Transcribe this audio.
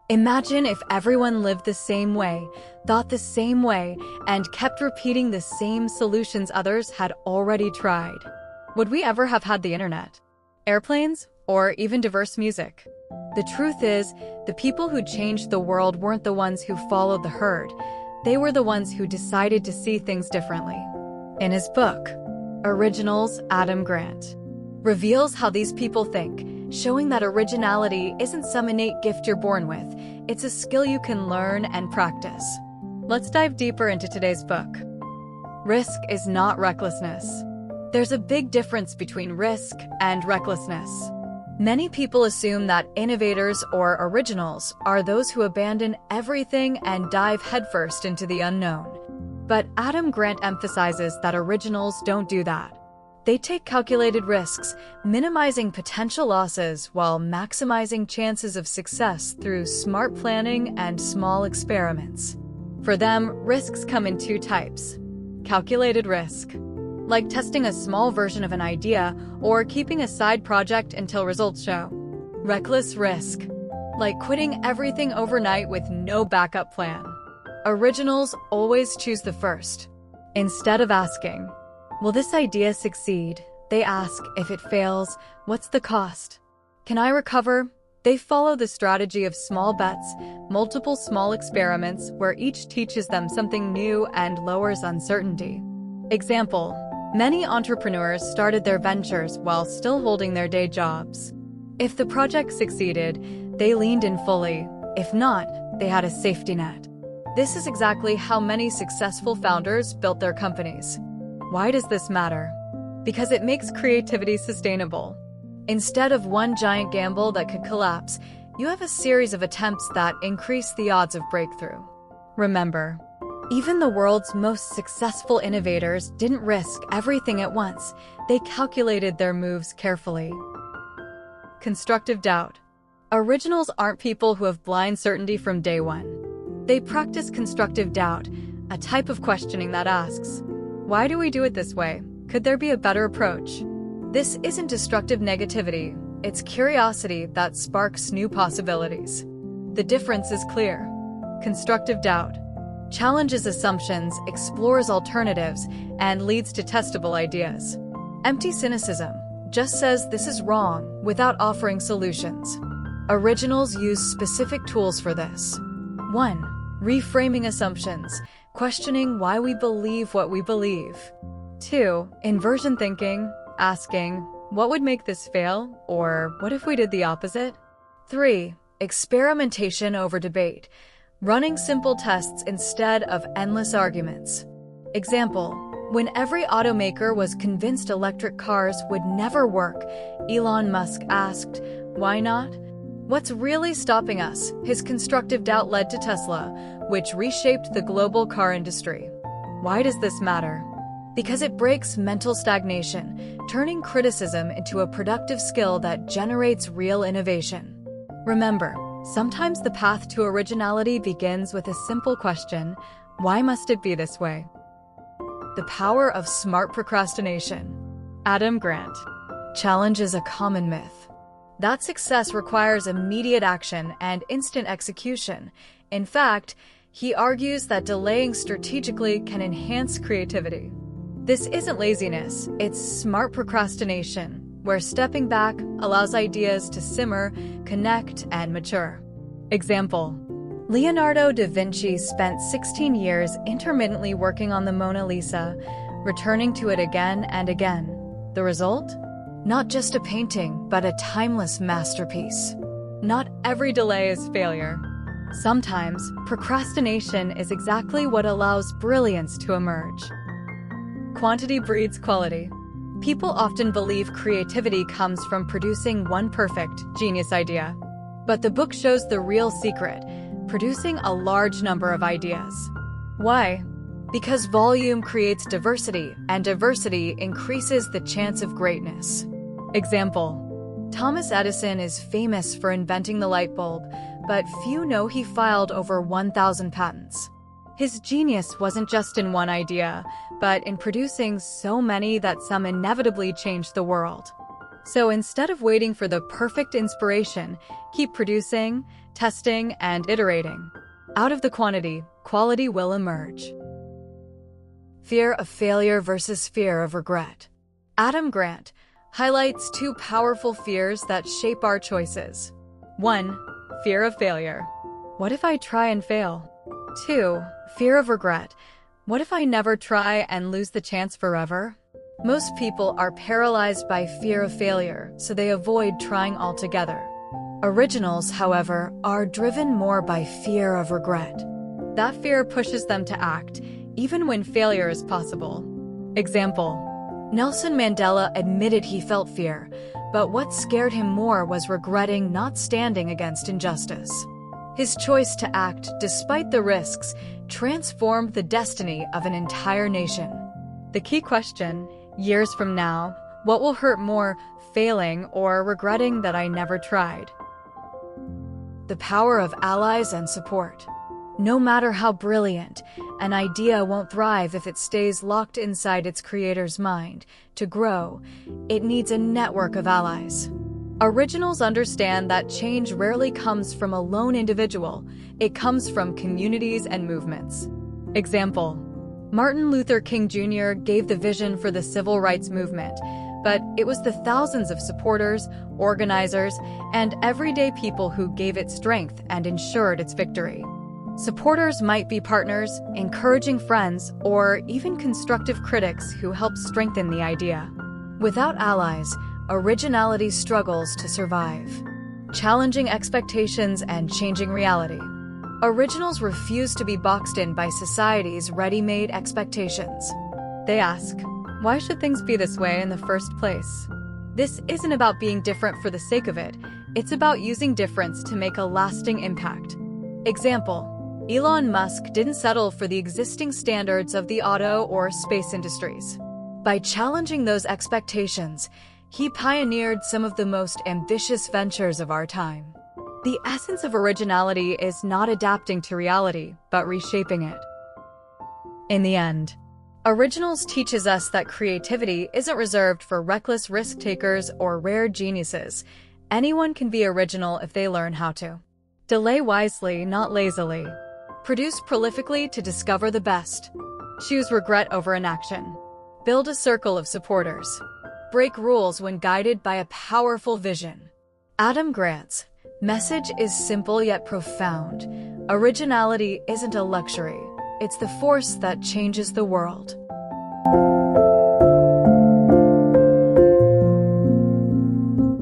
Imagine if everyone lived the same way, thought the same way, and kept repeating the same solutions others had already tried. Would we ever have had the internet, airplanes, or even diverse music? The truth is, the people who changed the world weren't the ones who followed the herd. They were the ones who decided to see things differently. In his book, Originals, Adam Grant reveals how these people think, showing that originality isn't some innate gift you're born with. It's a skill you can learn and practice. Let's dive deeper into today's book. Risk is not recklessness. There's a big difference between risk and recklessness. Many people assume that innovators or originals are those who abandon everything and dive headfirst into the unknown. But Adam Grant emphasizes that originals don't do that. They take calculated risks, minimizing potential losses while maximizing chances of success through smart planning and small experiments. For them, risks come in two types. Calculated risk, like testing a small version of an idea or keeping a side project until results show. Reckless risk, like quitting everything overnight with no backup plan. Originals always choose the first. Instead of asking, will this idea succeed? They ask, if it fails, what's the cost? Can I recover? They follow the strategy of small bets, multiple small experiments where each teaches them something new and lowers uncertainty. Example, many entrepreneurs started their ventures while still holding their day jobs. If the project succeeded, they leaned in fully. If not, they had a safety net. This is exactly how many successful founders built their companies. Why does this matter? Because it makes creativity sustainable. Instead of one giant gamble that could collapse, you have a series of attempts that increase the odds of breakthrough. Remember, even the world's most successful innovators didn't risk everything at once. They calculated their moves carefully. Constructive doubt. Originals aren't people who have blind certainty from day one. They practice constructive doubt, a type of questioning that asks, why do we do it this way? Could there be a better approach? This isn't destructive negativity, it's curiosity that sparks new possibilities. The difference is clear. Constructive doubt challenges assumptions, explores alternatives, and leads to testable ideas. Empty cynicism just says this is wrong without offering solutions. Originals use specific tools for this. 1. Reframing assumptions, questioning why we believe what we believe. 2. Inversion thinking, asking, what would make this fail, or what if we did the opposite? 3. Experimentation over debate, running simple tests instead of endless arguments. Example, when every automaker was convinced electric cars would never work, Elon Musk asked, why not? What's really stopping us? His constructive doubt led to Tesla, which reshaped the global car industry. Why does this matter? Because it breaks mental stagnation, turning criticism into a productive skill that generates real innovation. Remember, sometimes the path to originality begins with a simple question, why must it be this way? The power of smart procrastination. Adam Grant challenges a common myth that success requires immediate action and instant execution. In fact, he argues that delaying strategically can enhance creativity. This isn't laziness, it's smart procrastination, where stepping back allows ideas to simmer, connect, and mature. Example, Leonardo da Vinci spent 16 years intermittently working on the Mona Lisa, returning to it again and again. The result? Not just a painting, but a timeless masterpiece. Not every delay is failure. Sometimes, procrastination is exactly what allows brilliance to emerge. Quantity breeds quality. People often believe creativity comes from producing one perfect, genius idea. But the book shows the real secret, producing a large number of ideas. Why? Because volume creates diversity, and diversity increases the chance of greatness. Example, Thomas Edison is famous for inventing the light bulb, but few know he filed over 1,000 patents. His genius wasn't just in one idea, but in producing so many that some inevitably changed the world. So instead of waiting for the perfect inspiration, keep producing, testing, and iterating. Out of the quantity, quality will emerge. Fear of failure versus fear of regret. Adam Grant highlights two powerful fears that shape our choices. 1. Fear of failure. What if I try and fail? 2. Fear of regret. What if I never try and lose the chance forever? Most people are paralyzed by fear of failure, so they avoid trying altogether. Originals, however, are driven more by fear of regret. That fear pushes them to act, even when failure is possible. Example: Nelson Mandela admitted he felt fear, but what scared him more was regretting not standing against injustice. His choice to act despite the risks transformed the destiny of an entire nation. The key question, years from now, what will hurt more, failing or regretting that I never tried? The power of allies and support. No matter how brilliant, an idea won't thrive if it stays locked inside its creator's mind. To grow, it needs a network of allies. Originals understand that change rarely comes from a lone individual, it comes from communities and movements. Example: Martin Luther King Jr. gave the vision for the civil rights movement, but it was the thousands of supporters, organizers, and everyday people who gave it strength and ensured its victory. Supporters might be partners, encouraging friends, or even constructive critics who help strengthen the idea. Without allies, originality struggles to survive. Challenging expectations and changing reality. Originals refuse to be boxed in by society's ready-made expectations. They ask, why should things be this way in the first place? This isn't about being different for the sake of it, it's about using difference to make a lasting impact. Example: Elon Musk didn't settle for the existing standards of the auto or space industries. By challenging those expectations, he pioneered some of the most ambitious ventures of our time. The essence of originality is not adapting to reality, but reshaping it. In the end, Originals teaches us that creativity isn't reserved for reckless risk-takers or rare geniuses. Anyone can be original if they learn how to. Delay wisely, not lazily. Produce prolifically to discover the best. Choose regret over inaction. Build a circle of supporters. Break rules when guided by a powerful vision. Adam Grant's message is simple yet profound. Originality isn't a luxury, it's the force that changes the world.